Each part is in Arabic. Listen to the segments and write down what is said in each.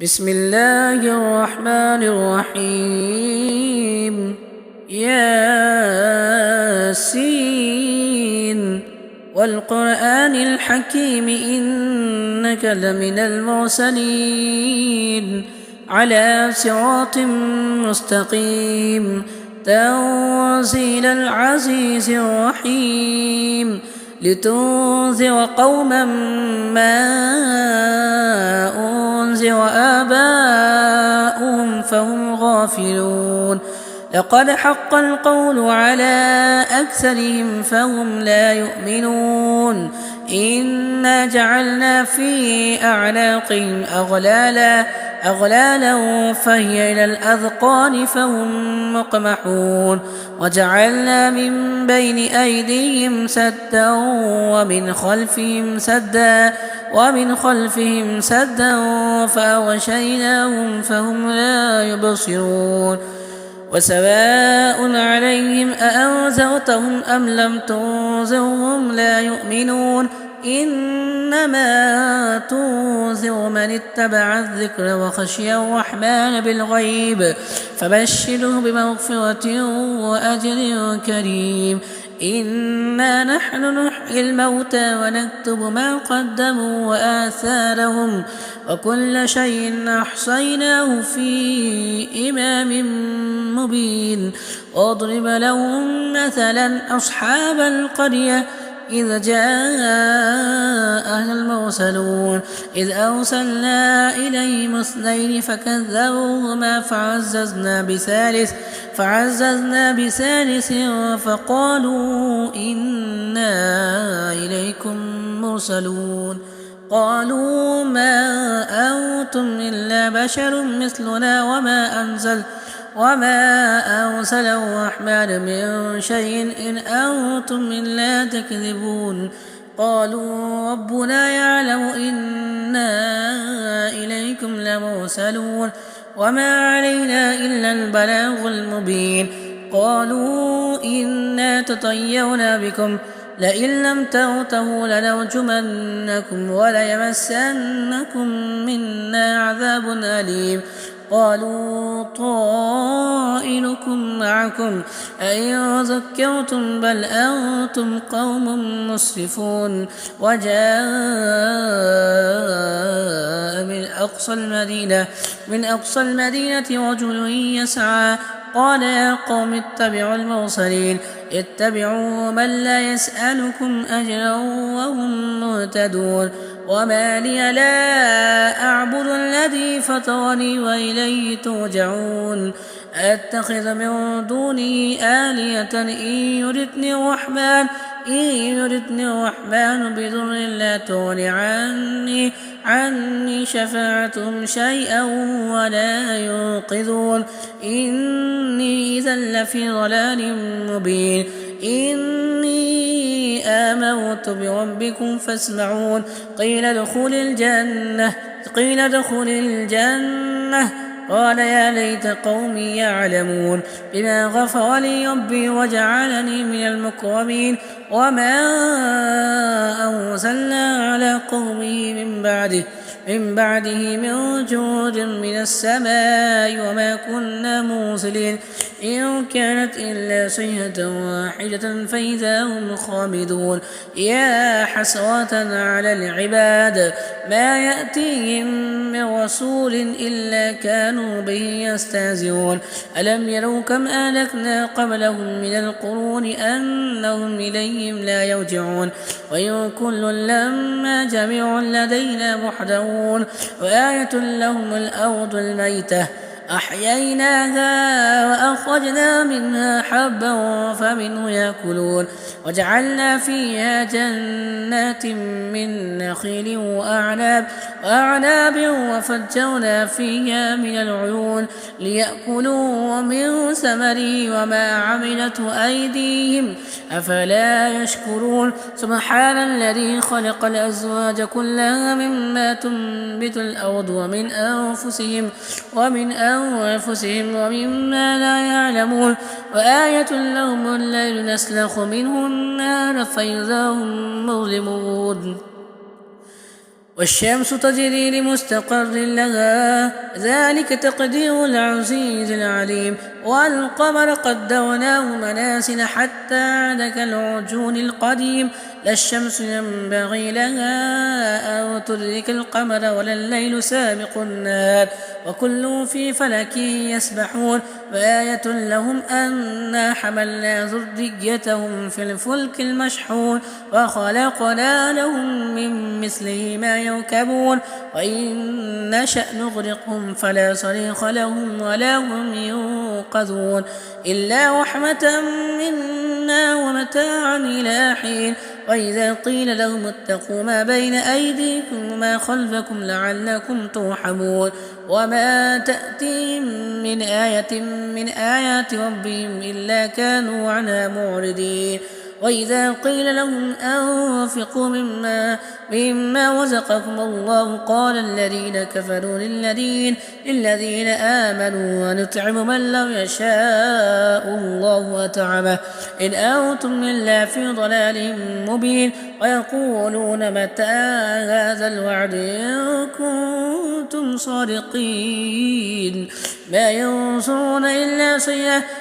بسم الله الرحمن الرحيم. ياسين والقرآن الحكيم إنك لمن المرسلين على صراط مستقيم تنزيل العزيز الرحيم لتنذر قوما ما أنذر آباؤهم فهم غافلون. لقد حق القول على أكثرهم فهم لا يؤمنون. إنا جعلنا في أعناقهم أغلالا فهي إلى الأذقان فهم مقمحون. وجعلنا من بين أيديهم سدا ومن خلفهم سدا فأغشيناهم فهم لا يبصرون. وسواء عليهم أأنذرتهم أم لم تنذرهم لا يؤمنون. إنما تنذر من اتبع الذكر وخشي الرحمن بالغيب فبشره بمغفرة وأجر كريم. إنا نحن نحيي الموتى ونكتب ما قدموا وآثارهم وكل شيء أحصيناه في إمام مبين. واضرب لهم مثلا أصحاب القرية إذ جاءها المرسلون إذ أرسلنا إليهم اثنين فكذبوهما فعززنا بثالث فقالوا إنا إليكم مرسلون. قالوا ما أنتم إلا بشر مثلنا وما أرسل الرحمن من شيء إن أنتم إلا تكذبون. قالوا ربنا يعلم إنا إليكم لمرسلون وما علينا إلا البلاغ المبين. قالوا إنا تطيرنا بكم لئن لم تنتهوا لنرجمنكم وليمسنكم منا عذاب أليم. قالوا طائركم معكم أئن ذكرتم بل أنتم قوم مسرفون. وجاء من أقصى المدينة رجل يسعى قال يا قوم اتبعوا المرسلين اتبعوا من لا يسألكم أجرا وهم مهتدون. وما لي لا أعبد الذي فطرني وإليه ترجعون. أتخذ من دونه آلهة إن يردني الرحمن بضر لا تغن عني شفاعتهم شيئا ولا ينقذون. إني إذا لفي ضلال مبين. إني آمنت بربكم فاسمعون. قيل ادخل الجنة قال يا ليت قومي يعلمون بما غفر لي ربي وجعلني من المكرمين. وما أرسلنا على قومه من بعده من جود من السماء وما كنا مرسلين إن كانت إلا صيحة واحدة فإذا هم خامدون. يا حسرة على العباد ما يأتيهم من رسول إلا كانوا به يستهزئون. ألم يروا كم أهلكنا قبلهم من القرون أنهم إليهم لا يرجعون. وإن كل لما جميع لدينا محضرون. وآية لهم الأرض الميتة أحييناها وأخرجنا منها حبا فمنه يأكلون. وجعلنا فيها جنات من نخيل وأعناب وفجرنا فيها من العيون ليأكلوا من ثمره وما عملته أيديهم أفلا يشكرون. سبحان الذي خلق الأزواج كلها مما تنبت الأرض ومن أنفسهم ومما لا يعلمون. وآية لهم الليل نسلخ منه النار فإذا هم مظلمون. والشمس تجري لمستقر لها ذلك تقدير العزيز العليم والقمر قدرناه منازل حتى عاد كالعرجون القديم لا الشمس ينبغي لها أن تدرك القمر ولا الليل سابق النهار وكل في فلك يسبحون وآية لهم أنا حملنا ذريتهم في الفلك المشحون وخلقنا لهم من مثله ما يركبون وإن نشأ نغرقهم فلا صريخ لهم ولا هم ينقذون إلا رحمة منا ومتاعا إلى حين وإذا قيل لهم اتقوا ما بين أيديكم وما خلفكم لعلكم ترحمون وما تأتيهم من آية من آيات ربهم إلا كانوا عنها معرضين وإذا قيل لهم أنفقوا مما رزقكم الله قال الذين كفروا للذين آمنوا ونطعم من لو يشاء الله أطعمه إن أنتم إلا في ضلال مبين ويقولون متى هذا الوعد إن كنتم صادقين ما ينصرون إلا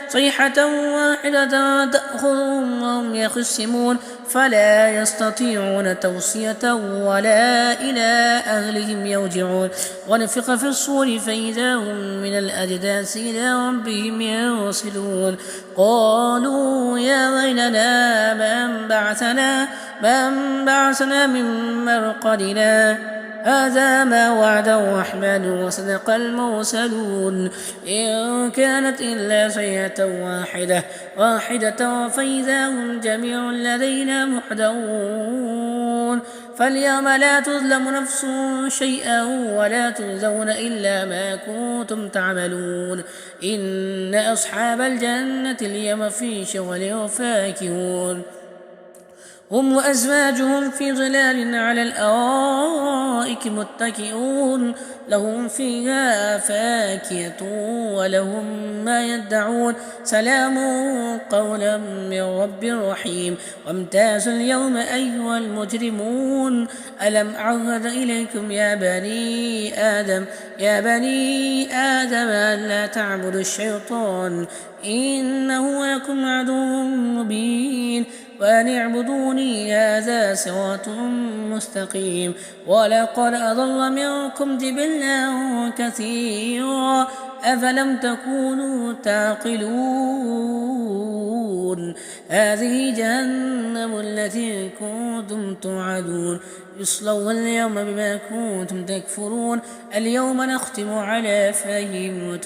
صيحة واحدة تأخذهم وهم يخصمون فلا يستطيعون توصية ولا إلى أهلهم يرجعون ونفخ في الصور فإذا هم من الأجداث إلى ربهم ينسلون قالوا يا ويلنا من بعثنا من مرقدنا هذا ما وعد الرحمن وصدق المرسلون إن كانت إلا صيحة واحدة فإذا هم جميع لدينا محضرون فاليوم لا تظلم نفس شيئا ولا تجزون إلا ما كنتم تعملون إن أصحاب الجنة اليوم في شغل فاكهون هم وأزواجهم في ظلال على الأرائك متكئون لهم فيها فاكهة ولهم ما يدعون سلام قولا من رب رحيم وامتازوا اليوم أيها المجرمون ألم أعهد إليكم يا بني آدم ألا تعبدوا الشيطان إنه لكم عدو مبين وأن اعبدوني هذا صراط مستقيم ولقد أضل منكم جبلا كثيرا أفلم تكونوا تعقلون هذه جهنم التي كنتم توعدون يصلوها اليوم بما كنتم تكفرون اليوم نختم على أفواههم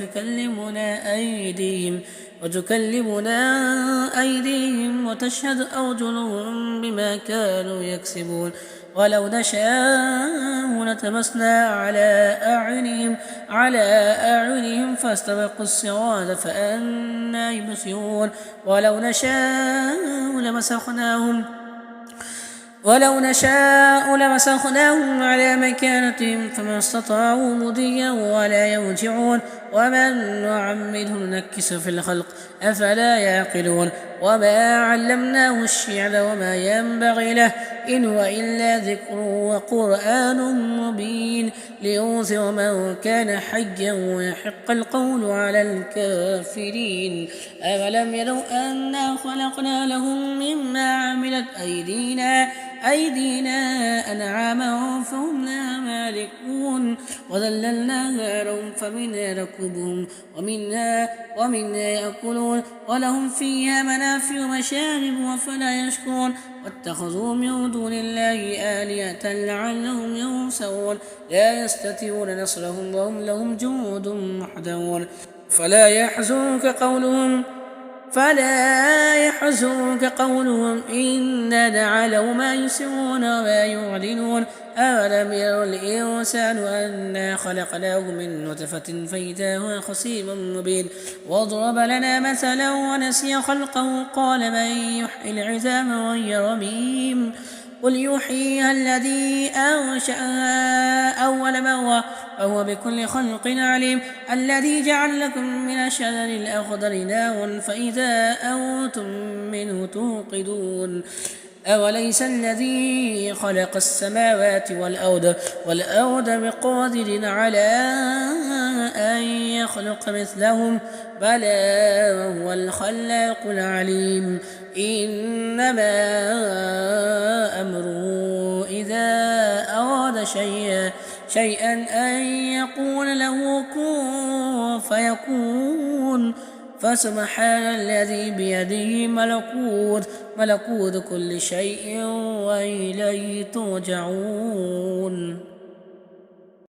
وتكلمنا أيديهم وتشهد أرجلهم بما كانوا يكسبون ولو نشاء لطمسنا على أعينهم فاستبقوا الصراط فأنى يبصرون ولو نشاء لمسخناهم على مكانتهم فما استطاعوا مضيا ولا يرجعون ومن نعمره نكسه في الخلق أفلا يعقلون وما علمناه الشعر وما ينبغي له إن هو إلا ذكر وقرآن مبين لينذر من كان حيا ويحق القول على الكافرين أولم يروا أنا خلقنا لهم مما عملت أيدينا أنعاما فهم لها مالكون وذللناها لهم فمنها ركوبهم ومنها يأكلون ولهم فيها منافع ومشارب وفلا يشكرون واتخذوا من دون الله آلهة لعلهم ينصرون لا يستطيعون نصرهم وهم لهم جند محضرون فلا يحزنك قولهم إنا نعلم ما يسرون وما يعلنون أولم يروا الإنسان أنا خلقناه من نطفة فإذا هو خصيم مبين وضرب لنا مثلا ونسي خلقه قال من يحيي العظام وهي رميم قل يحييها الذي أنشأها أول مرة وهو بكل خلق عليم الذي جعل لكم من الشجر الأخضر نارا فإذا أنتم منه توقدون أوليس الذي خلق السماوات والأرض بقادر على أن يخلق مثلهم بلى وهو الخلاق العليم إنما أمره إذا أراد شيئا أن يقول له كن فيكون فسبحان الذي بيده ملكوت كل شيء وإليه ترجعون.